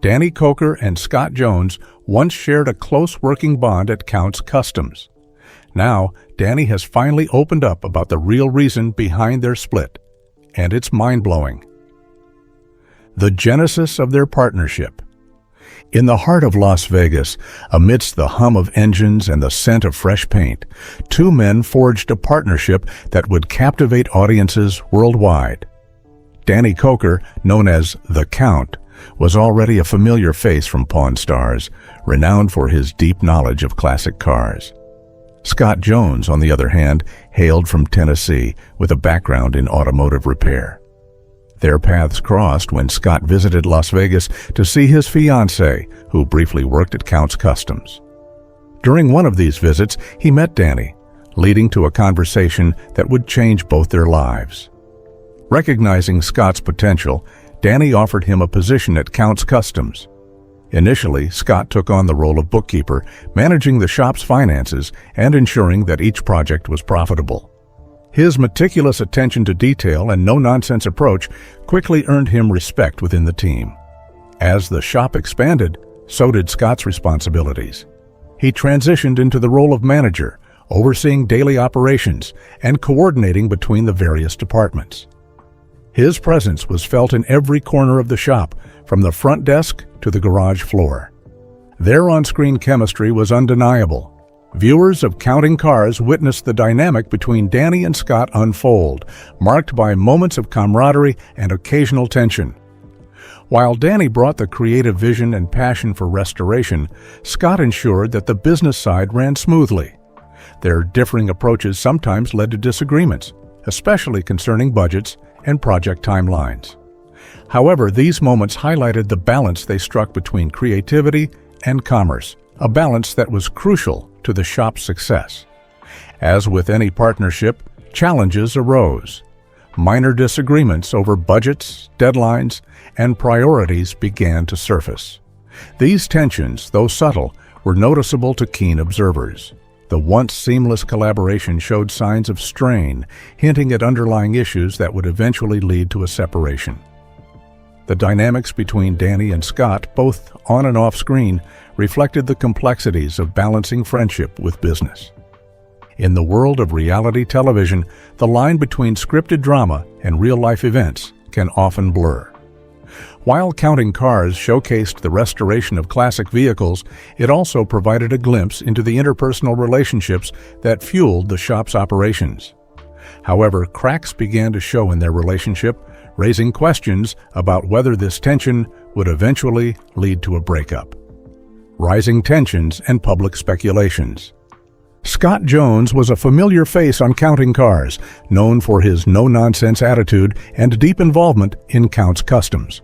Danny Koker and Scott Jones once shared a close working bond at Kustoms. Now, Danny has finally opened up about the real reason behind their split, and it's mind-blowing. The genesis of their partnership. In the heart of Las Vegas, amidst the hum of engines and the scent of fresh paint, two men forged a partnership that would captivate audiences worldwide. Danny Koker, known as The Count, was already a familiar face from Pawn Stars, renowned for his deep knowledge of classic cars. Scott Jones, on the other hand, hailed from Tennessee with a background in automotive repair. Their paths crossed when Scott visited Las Vegas to see his fiancée, who briefly worked at Kustoms. During one of these visits, he met Danny, leading to a conversation that would change both their lives. Recognizing Scott's potential, Danny offered him a position at Kustoms. Initially, Scott took on the role of bookkeeper, managing the shop's finances and ensuring that each project was profitable. His meticulous attention to detail and no-nonsense approach quickly earned him respect within the team. As the shop expanded, so did Scott's responsibilities. He transitioned into the role of manager, overseeing daily operations and coordinating between the various departments. His presence was felt in every corner of the shop, from the front desk to the garage floor. Their on-screen chemistry was undeniable. Viewers of Counting Cars witnessed the dynamic between Danny and Scott unfold, marked by moments of camaraderie and occasional tension. While Danny brought the creative vision and passion for restoration, Scott ensured that the business side ran smoothly. Their differing approaches sometimes led to disagreements, especially concerning budgets and project timelines. However, these moments highlighted the balance they struck between creativity and commerce, a balance that was crucial to the shop's success. As with any partnership, challenges arose. Minor disagreements over budgets, deadlines, and priorities began to surface. These tensions, though subtle, were noticeable to keen observers. The once seamless collaboration showed signs of strain, hinting at underlying issues that would eventually lead to a separation. The dynamics between Danny and Scott, both on and off screen, reflected the complexities of balancing friendship with business. In the world of reality television, the line between scripted drama and real-life events can often blur. While Counting Cars showcased the restoration of classic vehicles, it also provided a glimpse into the interpersonal relationships that fueled the shop's operations. However, cracks began to show in their relationship, raising questions about whether this tension would eventually lead to a breakup. Rising tensions and public speculations. Scott Jones was a familiar face on Counting Cars, known for his no-nonsense attitude and deep involvement in Kustoms.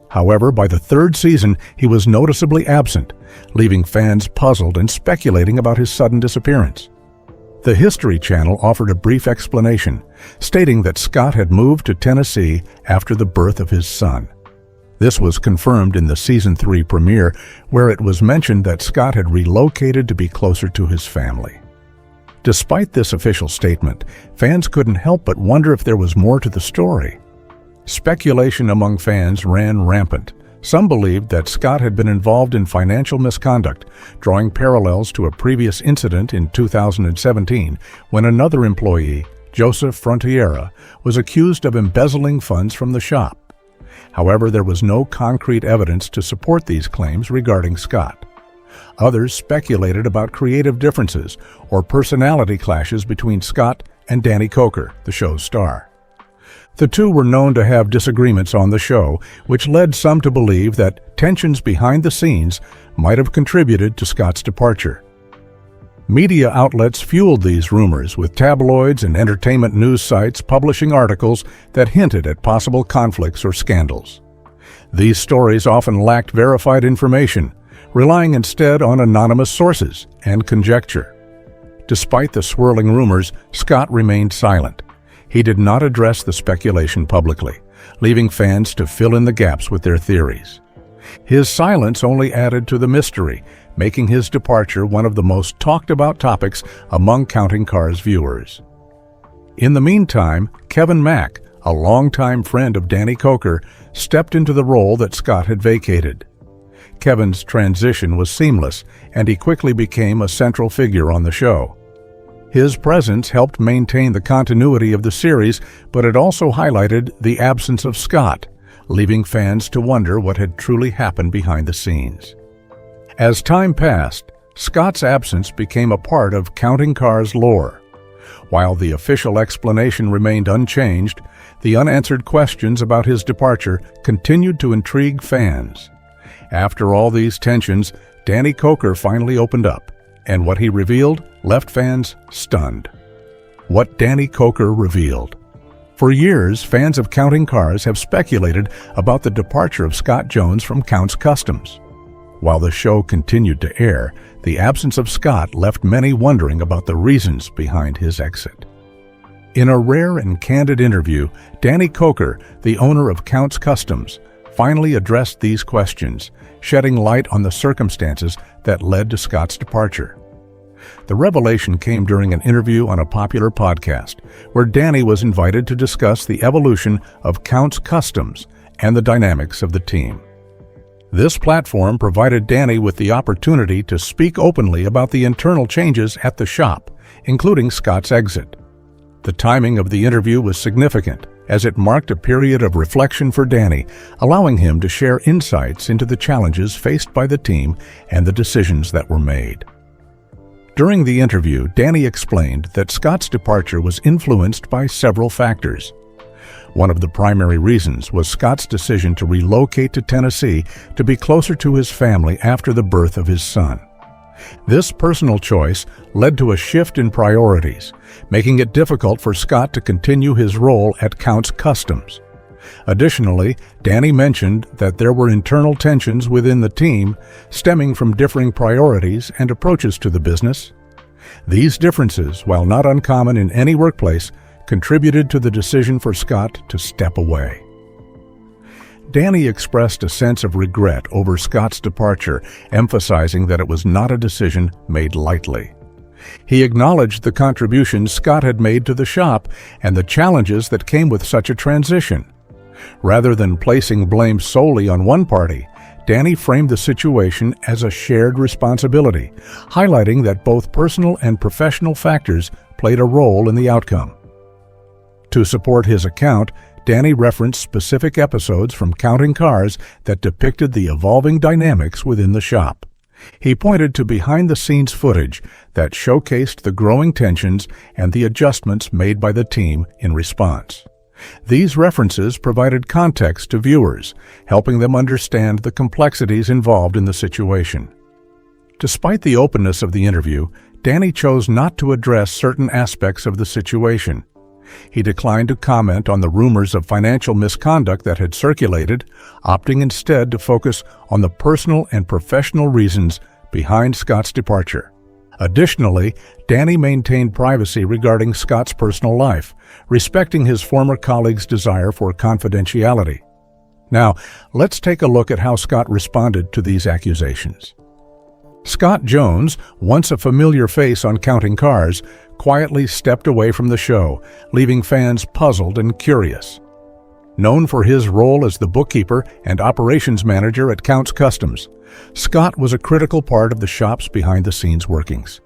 However, by the third season, he was noticeably absent, leaving fans puzzled and speculating about his sudden disappearance. The History Channel offered a brief explanation, stating that Scott had moved to Tennessee after the birth of his son. This was confirmed in the Season 3 premiere, where it was mentioned that Scott had relocated to be closer to his family. Despite this official statement, fans couldn't help but wonder if there was more to the story. Speculation among fans ran rampant. Some believed that Scott had been involved in financial misconduct, drawing parallels to a previous incident in 2017 when another employee, Joseph Frontiera, was accused of embezzling funds from the shop. However, there was no concrete evidence to support these claims regarding Scott. Others speculated about creative differences or personality clashes between Scott and Danny Koker, the show's star. The two were known to have disagreements on the show, which led some to believe that tensions behind the scenes might have contributed to Scott's departure. Media outlets fueled these rumors, with tabloids and entertainment news sites publishing articles that hinted at possible conflicts or scandals. These stories often lacked verified information, relying instead on anonymous sources and conjecture. Despite the swirling rumors, Scott remained silent. He did not address the speculation publicly, leaving fans to fill in the gaps with their theories. His silence only added to the mystery, making his departure one of the most talked-about topics among Counting Cars viewers. In the meantime, Kevin Mack, a longtime friend of Danny Koker, stepped into the role that Scott had vacated. Kevin's transition was seamless, and he quickly became a central figure on the show. His presence helped maintain the continuity of the series, but it also highlighted the absence of Scott, leaving fans to wonder what had truly happened behind the scenes. As time passed, Scott's absence became a part of Counting Cars lore. While the official explanation remained unchanged, the unanswered questions about his departure continued to intrigue fans. After all these tensions, Danny Koker finally opened up, and what he revealed left fans stunned. What Danny Koker revealed. For years, fans of Counting Cars have speculated about the departure of Scott Jones from Counts Kustoms. While the show continued to air, the absence of Scott left many wondering about the reasons behind his exit. In a rare and candid interview, Danny Koker, the owner of Counts Kustoms, finally addressed these questions, shedding light on the circumstances that led to Scott's departure. The revelation came during an interview on a popular podcast, where Danny was invited to discuss the evolution of Counts Kustoms and the dynamics of the team. This platform provided Danny with the opportunity to speak openly about the internal changes at the shop, including Scott's exit. The timing of the interview was significant, as it marked a period of reflection for Danny, allowing him to share insights into the challenges faced by the team and the decisions that were made. During the interview, Danny explained that Scott's departure was influenced by several factors. One of the primary reasons was Scott's decision to relocate to Tennessee to be closer to his family after the birth of his son. This personal choice led to a shift in priorities, making it difficult for Scott to continue his role at Counts Kustoms. Additionally, Danny mentioned that there were internal tensions within the team stemming from differing priorities and approaches to the business. These differences, while not uncommon in any workplace, contributed to the decision for Scott to step away. Danny expressed a sense of regret over Scott's departure, emphasizing that it was not a decision made lightly. He acknowledged the contributions Scott had made to the shop and the challenges that came with such a transition. Rather than placing blame solely on one party, Danny framed the situation as a shared responsibility, highlighting that both personal and professional factors played a role in the outcome. To support his account, Danny referenced specific episodes from Counting Cars that depicted the evolving dynamics within the shop. He pointed to behind-the-scenes footage that showcased the growing tensions and the adjustments made by the team in response. These references provided context to viewers, helping them understand the complexities involved in the situation. Despite the openness of the interview, Danny chose not to address certain aspects of the situation. He declined to comment on the rumors of financial misconduct that had circulated, opting instead to focus on the personal and professional reasons behind Scott's departure. Additionally, Danny maintained privacy regarding Scott's personal life, respecting his former colleague's desire for confidentiality. Now, let's take a look at how Scott responded to these accusations. Scott Jones, once a familiar face on Counting Cars, quietly stepped away from the show, leaving fans puzzled and curious. Known for his role as the bookkeeper and operations manager at Counts Kustoms, Scott was a critical part of the shop's behind-the-scenes workings.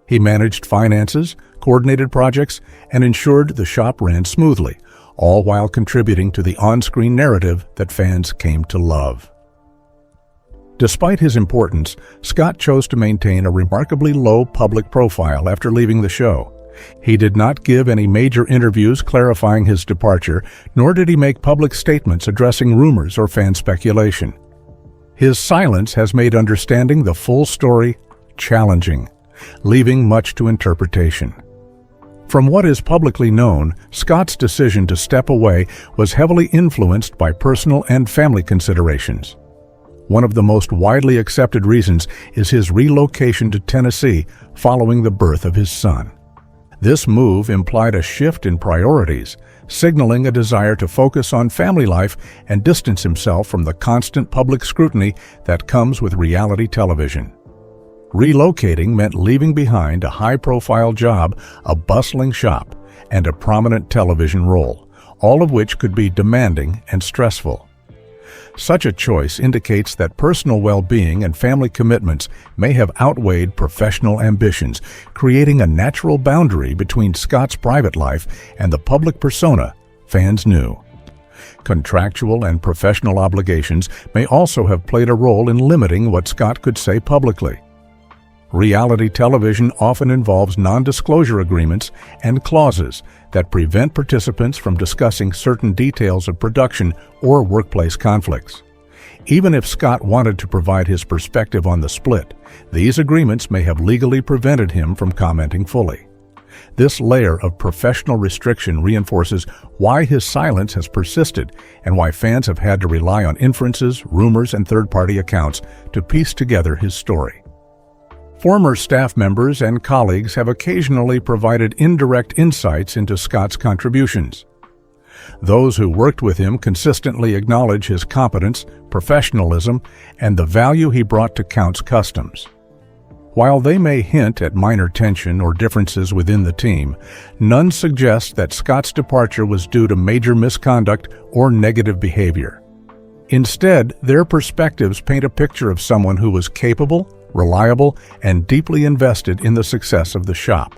He managed finances, coordinated projects, and ensured the shop ran smoothly, all while contributing to the on-screen narrative that fans came to love. Despite his importance, Scott chose to maintain a remarkably low public profile after leaving the show. He did not give any major interviews clarifying his departure, nor did he make public statements addressing rumors or fan speculation. His silence has made understanding the full story challenging, leaving much to interpretation. From what is publicly known, Scott's decision to step away was heavily influenced by personal and family considerations. One of the most widely accepted reasons is his relocation to Tennessee following the birth of his son. This move implied a shift in priorities, signaling a desire to focus on family life and distance himself from the constant public scrutiny that comes with reality television. Relocating meant leaving behind a high-profile job, a bustling shop, and a prominent television role, all of which could be demanding and stressful. Such a choice indicates that personal well-being and family commitments may have outweighed professional ambitions, creating a natural boundary between Scott's private life and the public persona fans knew. Contractual and professional obligations may also have played a role in limiting what Scott could say publicly. Reality television often involves non-disclosure agreements and clauses that prevent participants from discussing certain details of production or workplace conflicts. Even if Scott wanted to provide his perspective on the split, these agreements may have legally prevented him from commenting fully. This layer of professional restriction reinforces why his silence has persisted and why fans have had to rely on inferences, rumors, and third-party accounts to piece together his story. Former staff members and colleagues have occasionally provided indirect insights into Scott's contributions. Those who worked with him consistently acknowledge his competence, professionalism, and the value he brought to Count's Kustoms. While they may hint at minor tension or differences within the team, none suggest that Scott's departure was due to major misconduct or negative behavior. Instead, their perspectives paint a picture of someone who was capable, reliable, and deeply invested in the success of the shop.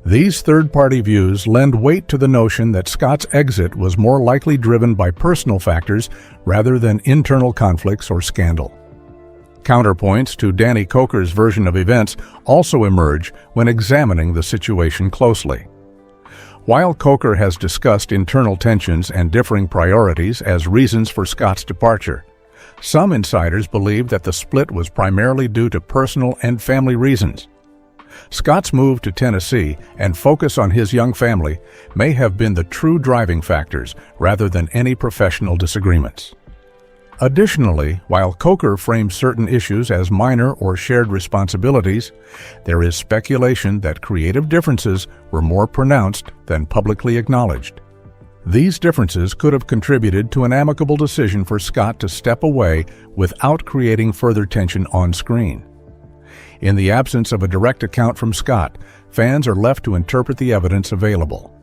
These third-party views lend weight to the notion that Scott's exit was more likely driven by personal factors rather than internal conflicts or scandal. Counterpoints to Danny Koker's version of events also emerge when examining the situation closely. While Koker has discussed internal tensions and differing priorities as reasons for Scott's departure, some insiders believe that the split was primarily due to personal and family reasons. Scott's move to Tennessee and focus on his young family may have been the true driving factors rather than any professional disagreements. Additionally, while Koker frames certain issues as minor or shared responsibilities, there is speculation that creative differences were more pronounced than publicly acknowledged. These differences could have contributed to an amicable decision for Scott to step away without creating further tension on screen. In the absence of a direct account from Scott, fans are left to interpret the evidence available.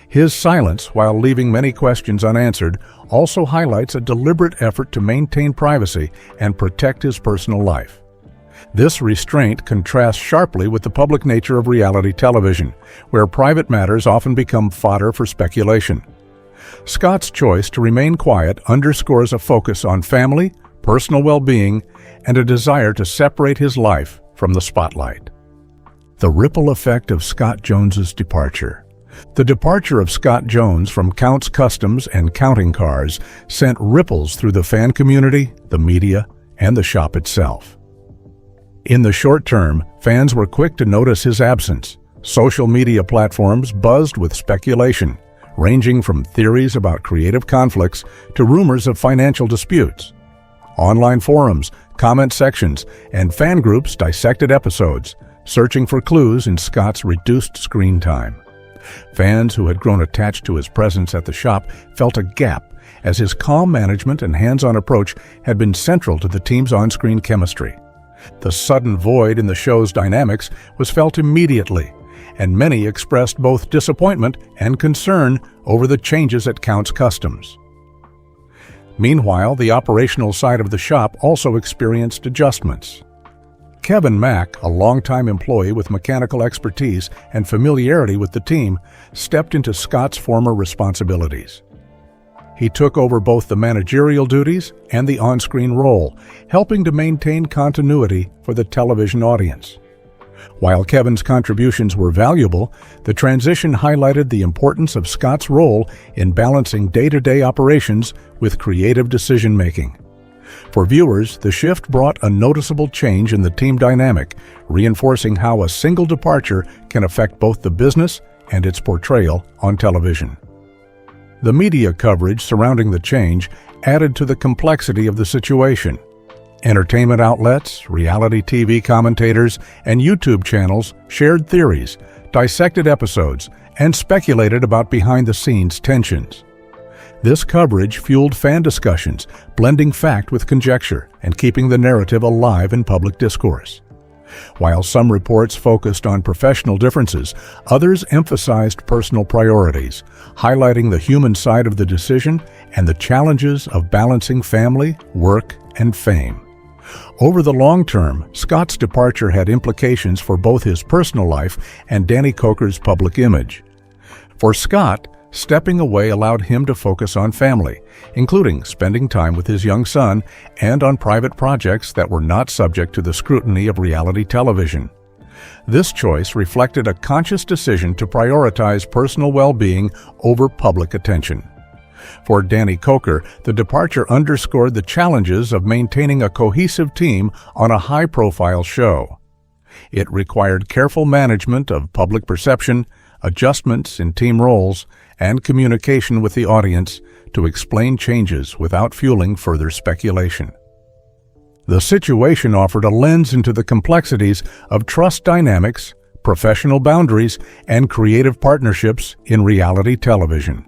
His silence, while leaving many questions unanswered, also highlights a deliberate effort to maintain privacy and protect his personal life. This restraint contrasts sharply with the public nature of reality television, where private matters often become fodder for speculation. Scott's choice to remain quiet underscores a focus on family, personal well-being, and a desire to separate his life from the spotlight. The ripple effect of Scott Jones's departure. The departure of Scott Jones from Count's Kustoms and Counting Cars sent ripples through the fan community, the media, and the shop itself. In the short term, fans were quick to notice his absence. Social media platforms buzzed with speculation, ranging from theories about creative conflicts to rumors of financial disputes. Online forums, comment sections, and fan groups dissected episodes, searching for clues in Scott's reduced screen time. Fans who had grown attached to his presence at the shop felt a gap, as his calm management and hands-on approach had been central to the team's on-screen chemistry. The sudden void in the show's dynamics was felt immediately, and many expressed both disappointment and concern over the changes at Count's Kustoms. Meanwhile, the operational side of the shop also experienced adjustments. Kevin Mack, a longtime employee with mechanical expertise and familiarity with the team, stepped into Scott's former responsibilities. He took over both the managerial duties and the on-screen role, helping to maintain continuity for the television audience. While Kevin's contributions were valuable, the transition highlighted the importance of Scott's role in balancing day-to-day operations with creative decision-making. For viewers, the shift brought a noticeable change in the team dynamic, reinforcing how a single departure can affect both the business and its portrayal on television. The media coverage surrounding the change added to the complexity of the situation. Entertainment outlets, reality TV commentators, and YouTube channels shared theories, dissected episodes, and speculated about behind-the-scenes tensions. This coverage fueled fan discussions, blending fact with conjecture and keeping the narrative alive in public discourse. While some reports focused on professional differences, others emphasized personal priorities, highlighting the human side of the decision and the challenges of balancing family, work, and fame. Over the long term, Scott's departure had implications for both his personal life and Danny Koker's public image. For Scott, stepping away allowed him to focus on family, including spending time with his young son and on private projects that were not subject to the scrutiny of reality television. This choice reflected a conscious decision to prioritize personal well-being over public attention. For Danny Koker, the departure underscored the challenges of maintaining a cohesive team on a high-profile show. It required careful management of public perception, adjustments in team roles, and communication with the audience to explain changes without fueling further speculation. The situation offered a lens into the complexities of trust dynamics, professional boundaries, and creative partnerships in reality television.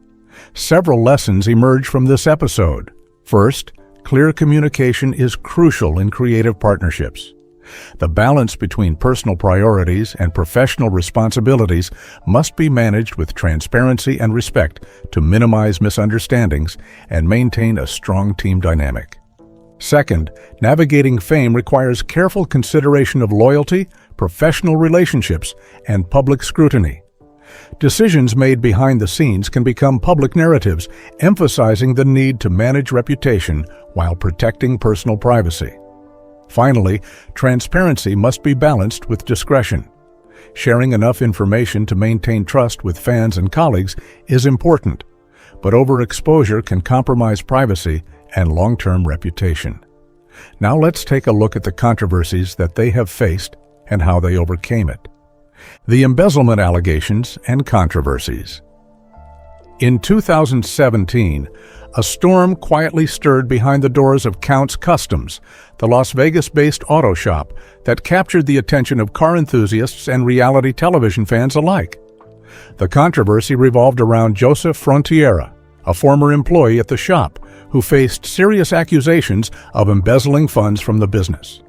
Several lessons emerge from this episode. First, clear communication is crucial in creative partnerships. The balance between personal priorities and professional responsibilities must be managed with transparency and respect to minimize misunderstandings and maintain a strong team dynamic. Second, navigating fame requires careful consideration of loyalty, professional relationships, and public scrutiny. Decisions made behind the scenes can become public narratives, emphasizing the need to manage reputation while protecting personal privacy. Finally, transparency must be balanced with discretion. Sharing enough information to maintain trust with fans and colleagues is important, but overexposure can compromise privacy and long-term reputation. Now let's take a look at the controversies that they have faced and how they overcame it. The embezzlement allegations and controversies. In 2017, a storm quietly stirred behind the doors of Kustoms, the Las Vegas-based auto shop that captured the attention of car enthusiasts and reality television fans alike. The controversy revolved around Joseph Frontiera, a former employee at the shop who faced serious accusations of embezzling funds from the business.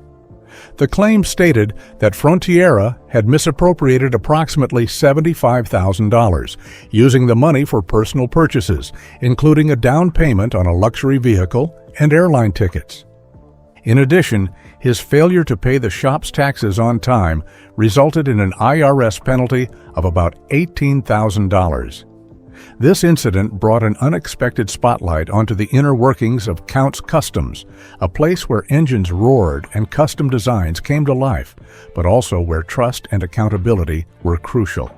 The claim stated that Frontiera had misappropriated approximately $75,000, using the money for personal purchases, including a down payment on a luxury vehicle and airline tickets. In addition, his failure to pay the shop's taxes on time resulted in an IRS penalty of about $18,000. This incident brought an unexpected spotlight onto the inner workings of Kustoms, a place where engines roared and custom designs came to life, but also where trust and accountability were crucial.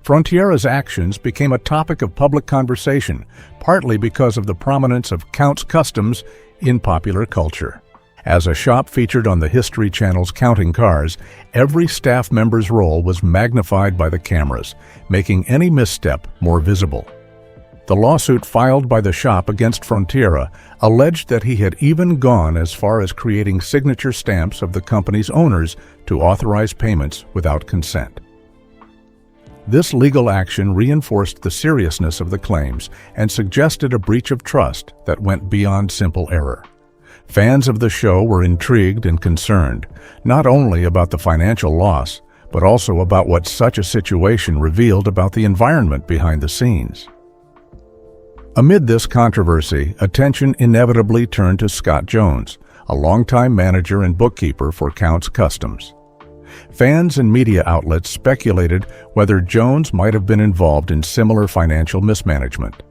Frontiera's actions became a topic of public conversation, partly because of the prominence of Kustoms in popular culture. As a shop featured on the History Channel's Counting Cars, every staff member's role was magnified by the cameras, making any misstep more visible. The lawsuit filed by the shop against Frontiera alleged that he had even gone as far as creating signature stamps of the company's owners to authorize payments without consent. This legal action reinforced the seriousness of the claims and suggested a breach of trust that went beyond simple error. Fans of the show were intrigued and concerned, not only about the financial loss, but also about what such a situation revealed about the environment behind the scenes. Amid this controversy, attention inevitably turned to Scott Jones, a longtime manager and bookkeeper for Kustoms. Fans and media outlets speculated whether Jones might have been involved in similar financial mismanagement.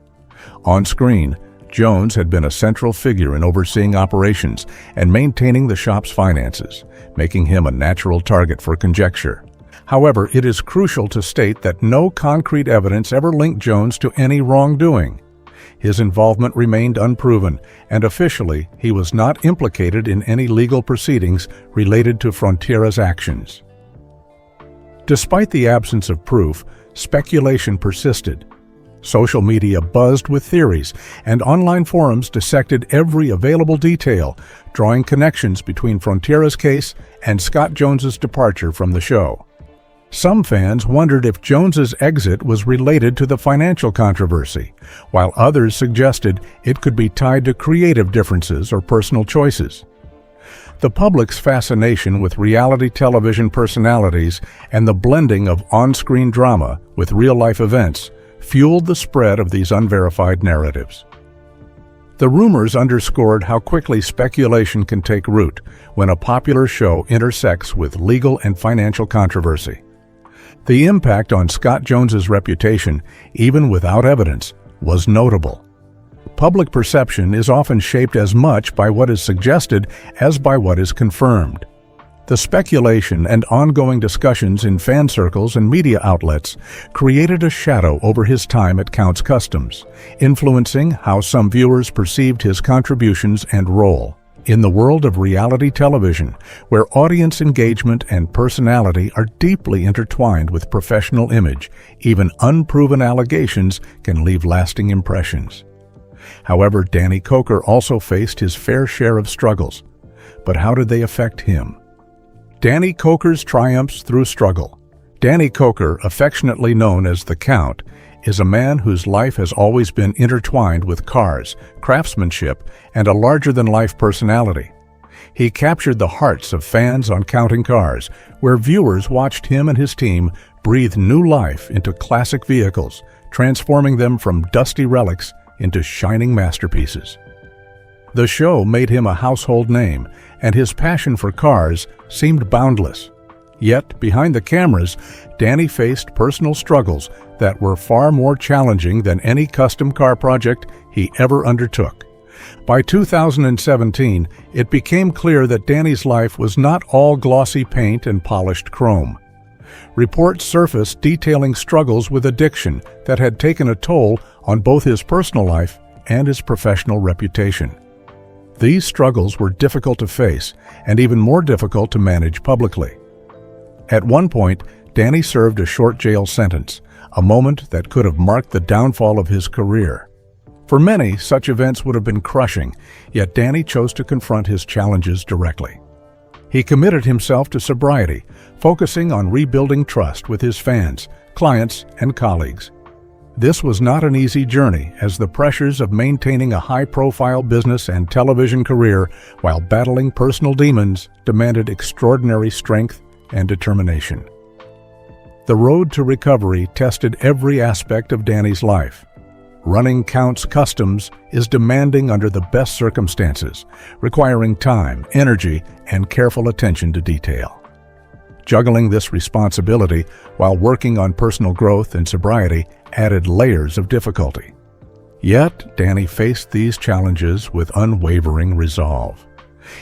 On screen, Jones had been a central figure in overseeing operations and maintaining the shop's finances, making him a natural target for conjecture. However, it is crucial to state that no concrete evidence ever linked Jones to any wrongdoing. His involvement remained unproven, and officially, he was not implicated in any legal proceedings related to Frontiera's actions. Despite the absence of proof, speculation persisted. Social media buzzed with theories, and online forums dissected every available detail, drawing connections between Frontiera's case and Scott Jones's departure from the show. Some fans wondered if Jones's exit was related to the financial controversy, while others suggested it could be tied to creative differences or personal choices. The public's fascination with reality television personalities and the blending of on-screen drama with real-life events fueled the spread of these unverified narratives. The rumors underscored how quickly speculation can take root when a popular show intersects with legal and financial controversy. The impact on Scott Jones's reputation, even without evidence, was notable. Public perception is often shaped as much by what is suggested as by what is confirmed. The speculation and ongoing discussions in fan circles and media outlets created a shadow over his time at Kustoms, influencing how some viewers perceived his contributions and role. In the world of reality television, where audience engagement and personality are deeply intertwined with professional image, even unproven allegations can leave lasting impressions. However, Danny Koker also faced his fair share of struggles. But how did they affect him? Danny Koker's triumphs through struggle. Danny Koker, affectionately known as the Count, is a man whose life has always been intertwined with cars, craftsmanship, and a larger-than-life personality. He captured the hearts of fans on Counting Cars, where viewers watched him and his team breathe new life into classic vehicles, transforming them from dusty relics into shining masterpieces. The show made him a household name, and his passion for cars seemed boundless. Yet, behind the cameras, Danny faced personal struggles that were far more challenging than any custom car project he ever undertook. By 2017, it became clear that Danny's life was not all glossy paint and polished chrome. Reports surfaced detailing struggles with addiction that had taken a toll on both his personal life and his professional reputation. These struggles were difficult to face and even more difficult to manage publicly. At one point, Danny served a short jail sentence, a moment that could have marked the downfall of his career. For many, such events would have been crushing, yet Danny chose to confront his challenges directly. He committed himself to sobriety, focusing on rebuilding trust with his fans, clients, and colleagues. This was not an easy journey, as the pressures of maintaining a high-profile business and television career while battling personal demons demanded extraordinary strength and determination. The road to recovery tested every aspect of Danny's life. Running Kustoms is demanding under the best circumstances, requiring time, energy, and careful attention to detail. Juggling this responsibility while working on personal growth and sobriety added layers of difficulty. Yet, Danny faced these challenges with unwavering resolve.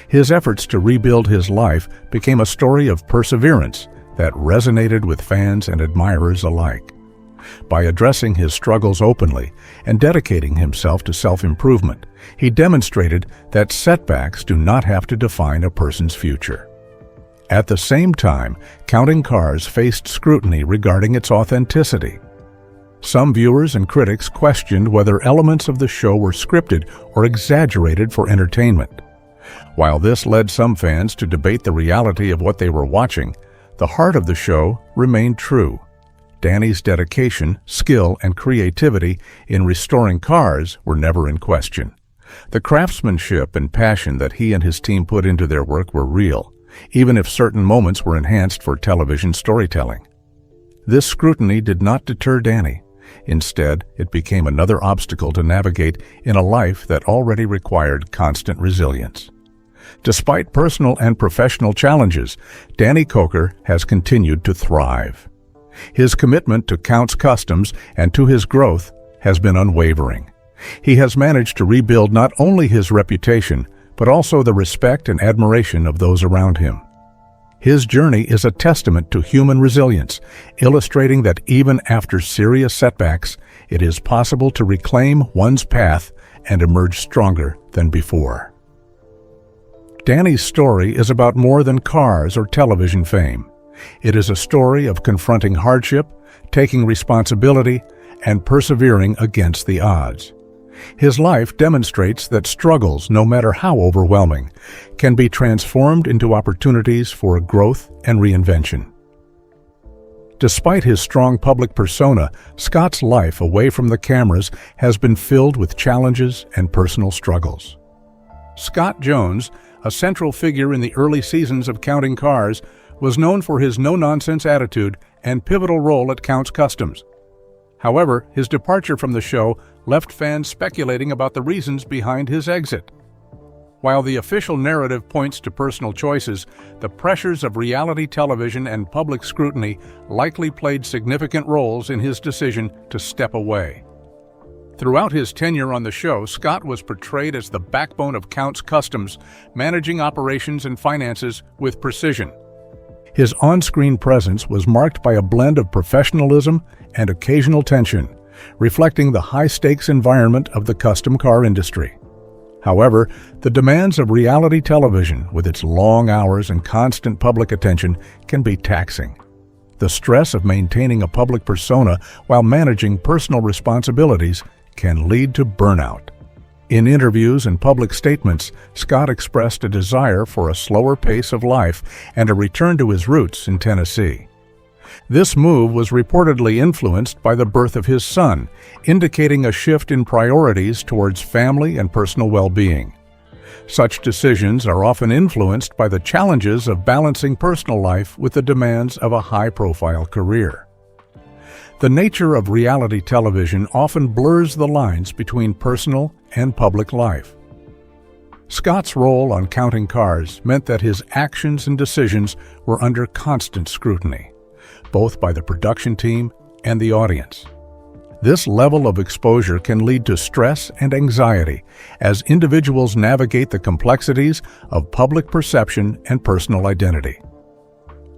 His efforts to rebuild his life became a story of perseverance that resonated with fans and admirers alike. By addressing his struggles openly and dedicating himself to self-improvement, he demonstrated that setbacks do not have to define a person's future. At the same time, Counting Cars faced scrutiny regarding its authenticity. Some viewers and critics questioned whether elements of the show were scripted or exaggerated for entertainment. While this led some fans to debate the reality of what they were watching, the heart of the show remained true. Danny's dedication, skill, and creativity in restoring cars were never in question. The craftsmanship and passion that he and his team put into their work were real, even if certain moments were enhanced for television storytelling. This scrutiny did not deter Danny. Instead, it became another obstacle to navigate in a life that already required constant resilience. Despite personal and professional challenges, Danny Koker has continued to thrive. His commitment to Kustoms and to his growth has been unwavering. He has managed to rebuild not only his reputation, but also the respect and admiration of those around him. His journey is a testament to human resilience, illustrating that even after serious setbacks, it is possible to reclaim one's path and emerge stronger than before. Danny's story is about more than cars or television fame. It is a story of confronting hardship, taking responsibility, and persevering against the odds. His life demonstrates that struggles, no matter how overwhelming, can be transformed into opportunities for growth and reinvention. Despite his strong public persona, Scott's life away from the cameras has been filled with challenges and personal struggles. Scott Jones, a central figure in the early seasons of Counting Cars, was known for his no-nonsense attitude and pivotal role at Counts Kustoms. However, his departure from the show left fans speculating about the reasons behind his exit. While the official narrative points to personal choices, the pressures of reality television and public scrutiny likely played significant roles in his decision to step away. Throughout his tenure on the show, Scott was portrayed as the backbone of Counts Kustoms, managing operations and finances with precision. His on-screen presence was marked by a blend of professionalism and occasional tension, reflecting the high-stakes environment of the custom car industry. However, the demands of reality television, with its long hours and constant public attention, can be taxing. The stress of maintaining a public persona while managing personal responsibilities can lead to burnout. In interviews and public statements, Scott expressed a desire for a slower pace of life and a return to his roots in Tennessee. This move was reportedly influenced by the birth of his son, indicating a shift in priorities towards family and personal well-being. Such decisions are often influenced by the challenges of balancing personal life with the demands of a high-profile career. The nature of reality television often blurs the lines between personal and public life. Scott's role on Counting Cars meant that his actions and decisions were under constant scrutiny, both by the production team and the audience. This level of exposure can lead to stress and anxiety as individuals navigate the complexities of public perception and personal identity.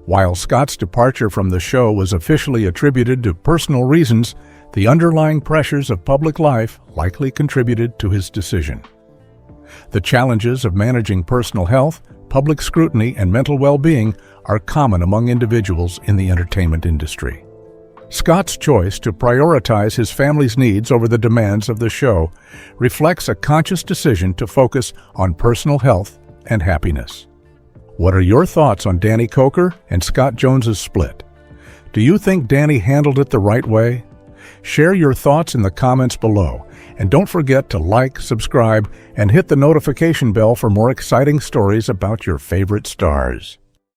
While Scott's departure from the show was officially attributed to personal reasons, the underlying pressures of public life likely contributed to his decision. The challenges of managing personal health, public scrutiny, and mental well-being are common among individuals in the entertainment industry. Scott's choice to prioritize his family's needs over the demands of the show reflects a conscious decision to focus on personal health and happiness. What are your thoughts on Danny Koker and Scott Jones's split? Do you think Danny handled it the right way? Share your thoughts in the comments below, and don't forget to like, subscribe, and hit the notification bell for more exciting stories about your favorite stars.